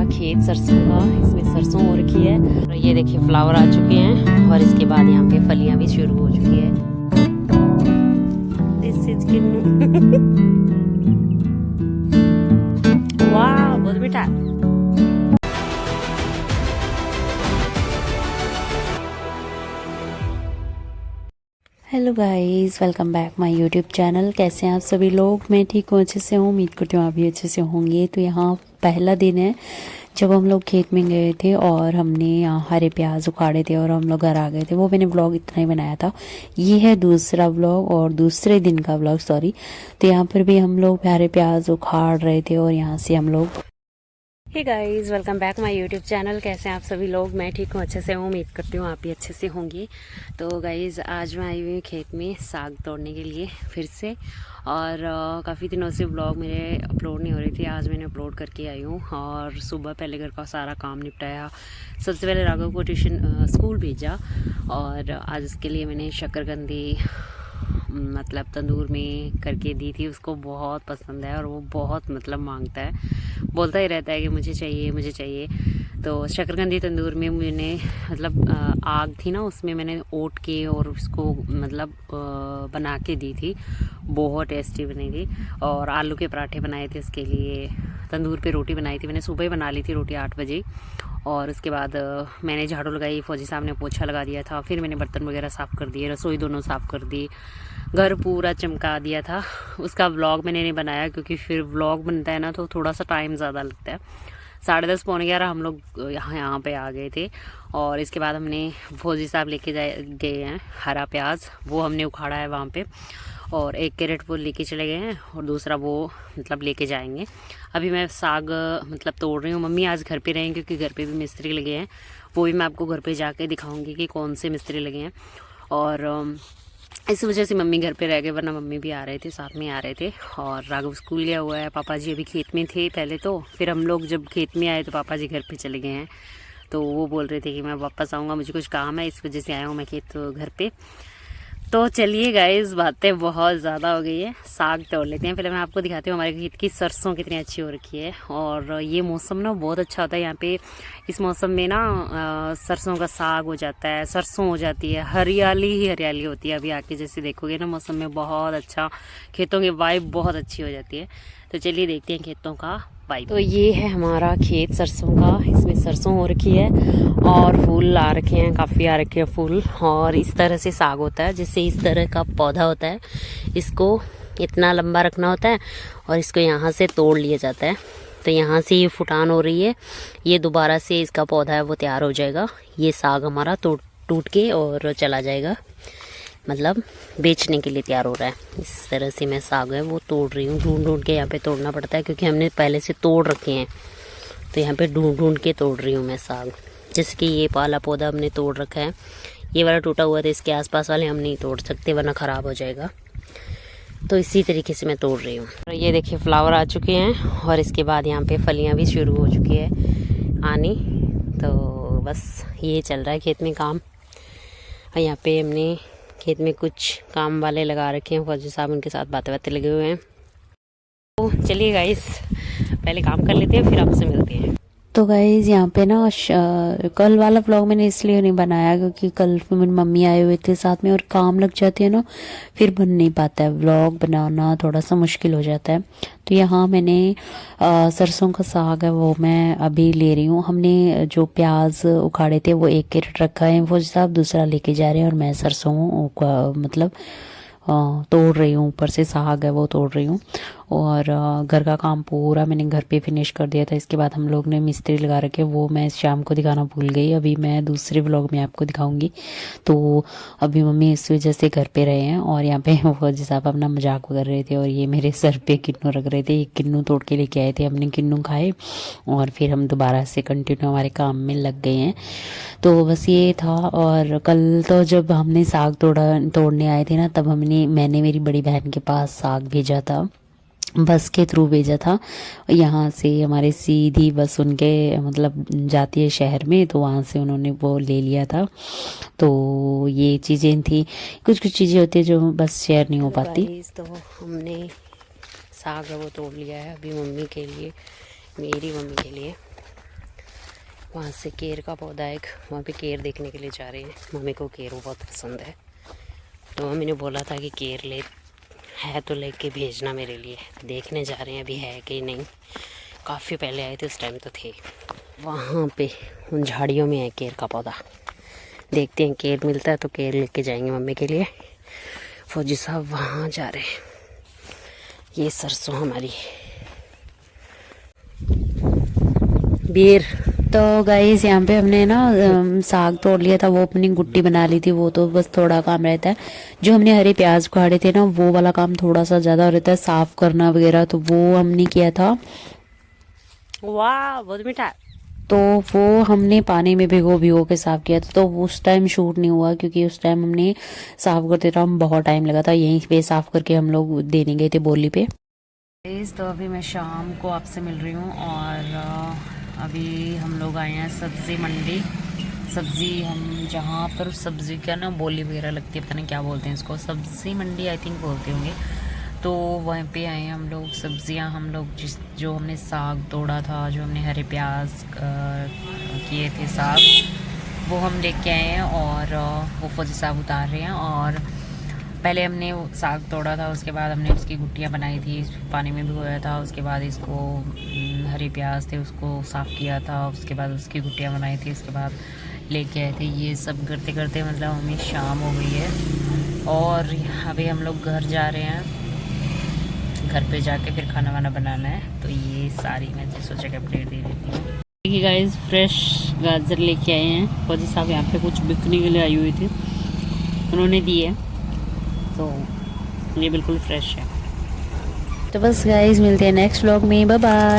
खेत सरसों का, इसमें सरसों हो रखी है और ये देखिए फ्लावर आ चुके हैं और इसके बाद यहाँ पे फलियां भी शुरू हो चुकी है। दिस इज किन्नू। वाह बहुत मीठा। Hello guys, welcome back my YouTube channel. कैसे हैं आप सभी लोग? मैं ठीक हूँ, अच्छे से हूँ। उम्मीद करती हूँ आप भी अच्छे से होंगे। तो यहाँ पहला दिन है जब हम लोग खेत में गए थे और हमने यहाँ हरे प्याज उखाड़े थे और हम लोग घर आ गए थे। वो मैंने ब्लॉग इतना ही बनाया था। ये है दूसरा ब्लॉग और दूसरे दिन का ब्लॉग, सॉरी। तो यहाँ पर भी हम लोग हरे प्याज उखाड़ रहे थे और यहाँ से हम लोग hey guys, welcome back my YouTube channel. कैसे हैं आप सभी लोग? मैं ठीक हूँ, अच्छे से हूँ। उम्मीद करती हूँ आप भी अच्छे से होंगे। तो गाइस आज मैं आई हुई हूँ खेत में साग तोड़ने के लिए फिर से। और काफ़ी दिनों से व्लॉग मेरे अपलोड नहीं हो रही थी। आज मैंने अपलोड करके आई हूँ और सुबह पहले घर का सारा काम निपटाया। सबसे पहले राघव को ट्यूशन स्कूल भेजा और आज उसके लिए मैंने शक्करकंदी मतलब तंदूर में करके दी थी। उसको बहुत पसंद है और वो बहुत मतलब मांगता है, बोलता ही रहता है कि मुझे चाहिए मुझे चाहिए। तो शक्करकंदी तंदूर में मैंने मतलब आग थी ना, उसमें मैंने ओट के और उसको मतलब बना के दी थी। बहुत टेस्टी बनी थी। और आलू के पराठे बनाए थे उसके लिए। तंदूर पे रोटी बनाई थी मैंने, सुबह ही बना ली थी रोटी 8 बजे। और उसके बाद मैंने झाड़ू लगाई, फौजी साहब ने पोछा लगा दिया था। फिर मैंने बर्तन वगैरह साफ़ कर दिए, रसोई दोनों साफ़ कर दी, घर पूरा चमका दिया था। उसका व्लॉग मैंने नहीं बनाया क्योंकि फिर व्लॉग बनता है ना तो थोड़ा सा टाइम ज़्यादा लगता है। 10:30 पौने 11 हम लोग यहाँ पे आ गए थे। और इसके बाद हमने फौजी साहब लेके गए हैं हरा प्याज, वो हमने उखाड़ा है वहाँ पे। और 1 कैरेट वो लेके चले गए हैं और दूसरा वो मतलब लेके जाएंगे। अभी मैं साग मतलब तोड़ रही हूँ। मम्मी आज घर पे रहेंगे क्योंकि घर पे भी मिस्त्री लगे हैं। वो भी मैं आपको घर पे जाके दिखाऊंगी कि कौन से मिस्त्री लगे हैं। और इस वजह से मम्मी घर पे रह गए, वरना मम्मी भी आ रहे थे, साथ में आ रहे थे। और राघव स्कूल गया हुआ है। पापा जी अभी खेत में थे पहले, तो फिर हम लोग जब खेत में आए तो पापा जी घर पे चले गए हैं। तो वो बोल रहे थे कि मैं वापस आऊँगा, मुझे कुछ काम है, इस वजह से आया हूँ मैं खेत घर पे। तो चलिए गाइस, बातें बहुत ज़्यादा हो गई है, साग तोड़ लेते हैं। पहले मैं आपको दिखाती हूँ हमारे खेत की सरसों कितनी अच्छी हो रखी है। और ये मौसम ना बहुत अच्छा होता है यहाँ पे। इस मौसम में ना सरसों का साग हो जाता है, सरसों हो जाती है, हरियाली ही हरियाली होती है। अभी आके जैसे देखोगे ना मौसम में बहुत अच्छा, खेतों की वाइब बहुत अच्छी हो जाती है। तो चलिए देखते हैं खेतों का वाइब। तो ये है हमारा खेत सरसों का, इसमें सरसों हो रखी है और फूल आ रखे हैं, काफ़ी आ रखे हैं फूल। और इस तरह से साग होता है, जैसे इस तरह का पौधा होता है, इसको इतना लंबा रखना होता है और इसको यहाँ से तोड़ लिया जाता है। तो यहाँ से ये फुटान हो रही है, ये दोबारा से इसका पौधा है वो तैयार हो जाएगा। ये साग हमारा टूट के और चला जाएगा, मतलब बेचने के लिए तैयार हो रहा है। इस तरह से मैं साग है वो तोड़ रही हूँ, ढूंढ ढूंढ के यहाँ पे तोड़ना पड़ता है क्योंकि हमने पहले से तोड़ रखे हैं। तो यहाँ पे ढूंढ ढूंढ के तोड़ रही हूँ मैं साग। जैसे कि ये पाला पौधा हमने तोड़ रखा है, ये वाला टूटा हुआ था, इसके आसपास वाले हम नहीं तोड़ सकते वरना ख़राब हो जाएगा। तो इसी तरीके से मैं तोड़ रही हूँ। और ये देखिए फ्लावर आ चुके हैं और इसके बाद यहाँ पे फलियाँ भी शुरू हो चुकी है आनी। तो बस ये चल रहा है खेत में काम। और यहाँ पे हमने खेत में कुछ काम वाले लगा रखे हैं, फौजी साहब उनके साथ बातें बातें लगे हुए हैं। तो चलिए गाइस, पहले काम कर लेते हैं फिर आपसे मिलते हैं। तो गाइज यहाँ पे ना कल वाला व्लॉग मैंने इसलिए नहीं बनाया क्योंकि कल मेरी मम्मी आए हुए थे साथ में और काम लग जाती है ना, फिर बन नहीं पाता है, व्लॉग बनाना थोड़ा सा मुश्किल हो जाता है। तो यहाँ मैंने सरसों का साग है वो मैं अभी ले रही हूँ। हमने जो प्याज उखाड़े थे वो 1 कैरेट रखा है, वो साहब दूसरा लेके जा रहे हैं और मैं सरसों का मतलब तोड़ रही हूँ। ऊपर से साग है वो तोड़ रही हूँ। और घर का काम पूरा मैंने घर पे फिनिश कर दिया था। इसके बाद हम लोग ने मिस्त्री लगा रखे, वो मैं शाम को दिखाना भूल गई, अभी मैं दूसरे व्लॉग में आपको दिखाऊंगी। तो अभी मम्मी इस वजह से घर पे रहे हैं और यहाँ पे फौजी साहब अपना मजाक कर रहे थे और ये मेरे सर पे किन्नू रख रहे थे। ये किन्नू तोड़ के लेके आए थे, हमने किन्नू खाए और फिर हम दोबारा से कंटिन्यू हमारे काम में लग गए हैं। तो बस ये था। और कल तो जब हमने साग तोड़ने आए थे ना, तब मैंने मेरी बड़ी बहन के पास साग भेजा था, बस के थ्रू भेजा था। यहाँ से हमारे सीधी बस उनके मतलब जाती है शहर में, तो वहाँ से उन्होंने वो ले लिया था। तो ये चीज़ें थी, कुछ कुछ चीज़ें होती है जो बस शेयर नहीं हो पाती। तो हमने साग वो तोड़ लिया है अभी मम्मी के लिए, मेरी मम्मी के लिए। वहाँ से केर का पौधा एक, वहाँ पे केर देखने के लिए जा रहे हैं। मम्मी को केर बहुत पसंद है, तो मम्मी ने बोला था कि केर ले है तो लेके भेजना मेरे लिए। देखने जा रहे हैं अभी है कि नहीं। काफ़ी पहले आए थे, उस टाइम तो थे। वहाँ पे उन झाड़ियों में है केर का पौधा। देखते हैं केर मिलता है तो केर लेके जाएंगे मम्मी के लिए। फौजी साहब वहाँ जा रहे हैं। ये सरसों हमारी बेर। तो गाइस यहाँ पे हमने ना साग तोड़ लिया था, वो अपनी गुट्टी बना ली थी। वो तो बस थोड़ा काम रहता है। जो हमने हरे प्याज उखाड़े थे ना, वो वाला काम थोड़ा सा ज़्यादा रहता है, साफ करना वगैरह, तो वो हमने किया था। वाह बहुत मीठा। तो वो हमने पानी में भिगो भिगो के साफ किया था, तो उस टाइम शूट नहीं हुआ क्योंकि उस टाइम हमने साफ करते टाइम बहुत टाइम लगा था। यहीं पे साफ करके हम लोग देने गए थे बोली पे। तो अभी मैं शाम को आपसे मिल रही हूँ और अभी हम लोग आए हैं सब्ज़ी मंडी। सब्ज़ी हम जहाँ पर सब्ज़ी का ना बोली वगैरह लगती है, पता नहीं क्या बोलते हैं इसको, सब्ज़ी मंडी आई थिंक बोलते होंगे। तो वहीं पे आए हैं हम लोग। सब्ज़ियाँ हम लोग जो हमने साग तोड़ा था, जो हमने हरे प्याज किए थे साग, वो हम लेके आए हैं और वो फौजी साहब उतार रहे हैं। और पहले हमने वो साग तोड़ा था, उसके बाद हमने उसकी गुट्टियाँ बनाई थी, पानी में भिगोया था। उसके बाद इसको हरे प्याज थे उसको साफ़ किया था, उसके बाद उसकी गुट्टियाँ बनाई थी, उसके बाद लेके आए थे। ये सब करते करते मतलब हमें शाम हो गई है और अभी हम लोग घर जा रहे हैं। घर पे जाके फिर खाना वाना बनाना है। तो ये सारी मैं सोचा कि अपडेट दे देती हूँ। देखिए गाइस, फ्रेश गाजर लेके आए हैं। फौजी साहब यहाँ पे कुछ बिकने के लिए आई हुई थी, उन्होंने दिए, तो ये बिल्कुल फ्रेश है। तो बस गाइस मिलते हैं नेक्स्ट व्लॉग में। Bye bye.